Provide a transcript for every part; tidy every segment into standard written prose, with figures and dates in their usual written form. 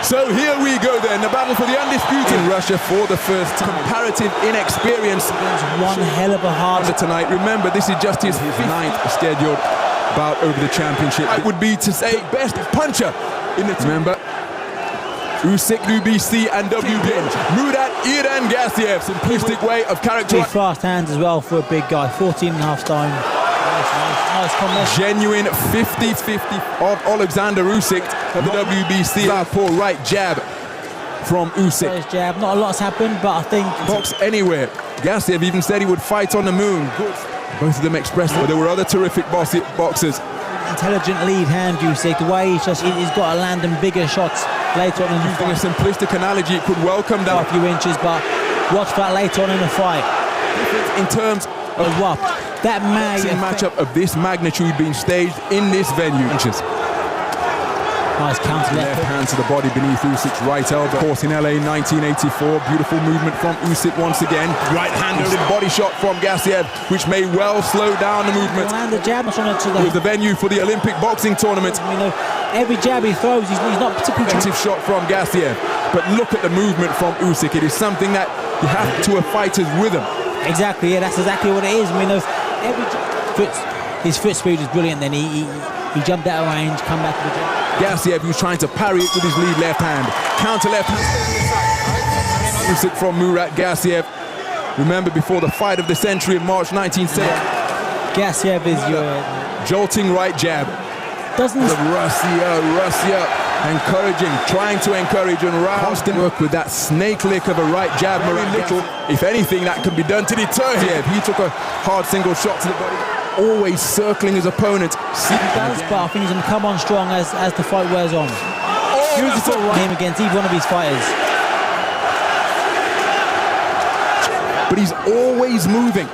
So here we go then, the battle for the undisputed in Russia for the first time. Comparative inexperience. One hell of a hard tonight. Remember, this is just his 9th scheduled bout over the championship. It would be to say best puncher in the remember. Usyk, UBC and WBC. Murat Gassiev, simplistic way of characterizing. Fast hands as well for a big guy, 14.5 stone. Nice combination. Genuine 50-50 of Oleksandr Usyk of the WBC. Southpaw right jab from Usyk. Nice jab. Not a lot's happened, but I think box anywhere. Gassiev even said he would fight on the moon. Both of them expressed, but there were other terrific boxers. Intelligent lead hand, Usyk. The way he's got to land them bigger shots later on in the fight. A simplistic analogy, it could welcome down a few inches, but watch that later on in the fight. In terms of what? That matchup of this magnitude being staged in this venue. Nice counter left hand to the body beneath Usyk's right elbow. Of course, in LA 1984, beautiful movement from Usyk once again. Right-handed body shot from Gassiev, which may well slow down the movement. And the jab with the venue for the Olympic boxing tournament. You know, every jab he throws, he's not particularly effective shot from Gassiev. But look at the movement from Usyk. It is something that you have to a fighter's rhythm. Exactly, yeah, that's exactly what it is. I mean, his foot speed is brilliant. Then he jumped out of range, come back to the jab. Gassiev, who's trying to parry it with his lead left hand. Counter left hand. Usyk from Murat Gassiev. Remember, before the fight of the century in March 1970. Gassiev is your jolting right jab. Doesn't Russia, encouraging, trying to encourage and constant work with that snake lick of a right jab. Very little, if anything, that can be done to deter him. He took a hard single shot to the body. Always circling his opponent. He does, but I think he's going to come on strong as the fight wears on. Beautiful game against either one of his fighters. But he's always moving,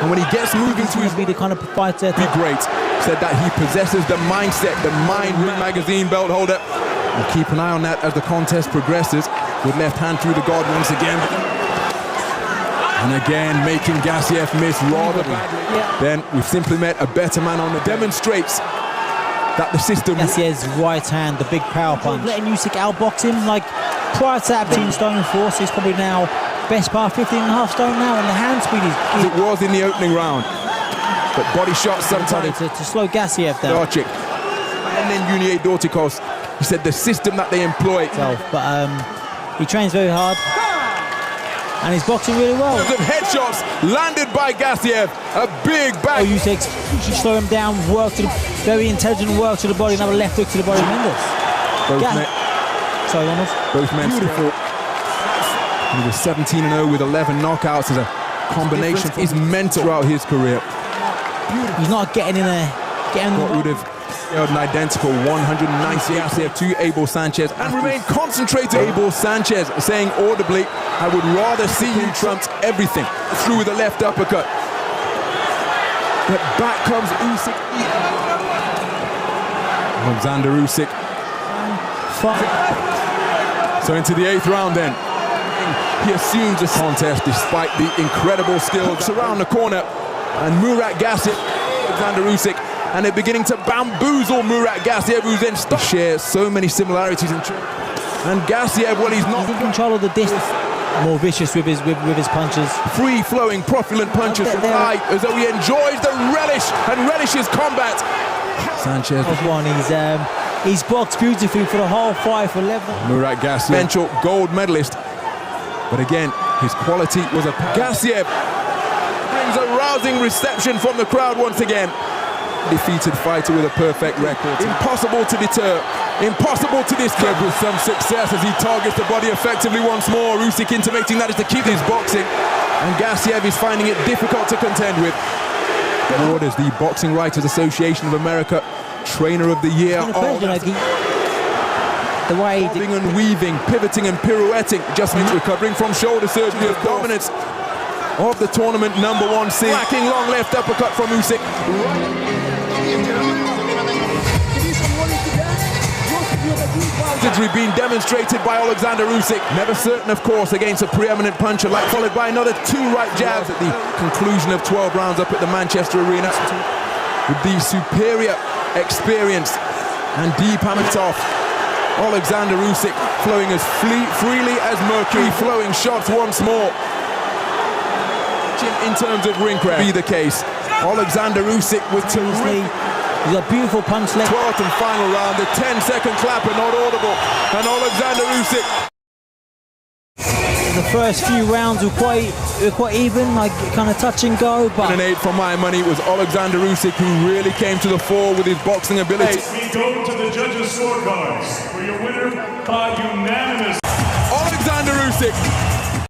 and when he gets moving to his be the kind of fighter. Be great. Said that he possesses the mindset, the mind magazine belt holder. We'll keep an eye on that as the contest progresses. With left hand through the guard once again. And again, making Gassiev miss rather badly. Then we've simply met a better man on the demonstrates that the system. Gassiev's right hand, the big power punch. Letting Usyk outbox him like prior to that 15 stone force. He's probably now best part 15.5 stone now, and the hand speed is. It was in the opening round, but body shots sometimes to slow Gassiev down. And then Unie Dortikos, he said the system that they employ. But he trains very hard. And he's boxing really well. Headshots landed by Gassiev. A big back. Usyk should slow him down. Very intelligent work to the body. Another left hook to the body. Sorry, Ronald. Both men beautiful. He was 17-0 with 11 knockouts as a combination. Is mental throughout his career. He's not getting in there. What would have an identical 190 Gassiev to Abel Sanchez and remain concentrated. Abel Sanchez saying audibly, I would rather see you trumped everything through with a left uppercut. But back comes Usyk. Oleksandr Usyk. So into the 8th round then. He assumes this contest despite the incredible skills around the corner. And Murat Gassiev, Oleksandr Usyk, and they're beginning to bamboozle Murat Gassiev, who's then shares so many similarities. And Gassiev, well, he's not in control of the distance. More vicious with his punches. Free-flowing, profulent punches from high, as though he enjoys the relish and relishes combat. Sanchez one. He's boxed beautifully for the whole fight for 11. Murat Gassiev, eventual gold medalist. But again, his quality was a Gassiev brings a rousing reception from the crowd once again. Defeated fighter with a perfect record. Impossible to deter. Impossible to disturb with some success as he targets the body effectively once more. Usyk intimating that is to keep his boxing. And Gassiev is finding it difficult to contend with. Award as the Boxing Writers Association of America Trainer of the Year. The way bobbing and weaving, pivoting and pirouetting, just recovering from shoulder surgery of dominance of the tournament #1 seed. Whacking long left uppercut from Usyk. Being demonstrated by Oleksandr Usyk. Never certain, of course, against a preeminent puncher, followed by another 2 right jabs at the conclusion of 12 rounds up at the Manchester Arena. With the superior experience And deep hammered off. Oleksandr Usyk flowing as freely as mercury, flowing shots once more. In terms of ring craft, be the case. Oleksandr Usyk with terrific. He's got beautiful punch leg. 12th and final round, the 10-second clapper not audible, and Oleksandr Usyk. The first few rounds were quite even, like kind of touch and go. But An 8 for my money was Oleksandr Usyk, who really came to the fore with his boxing ability. We go to the judges' scorecards for your winner by unanimous. Oleksandr Usyk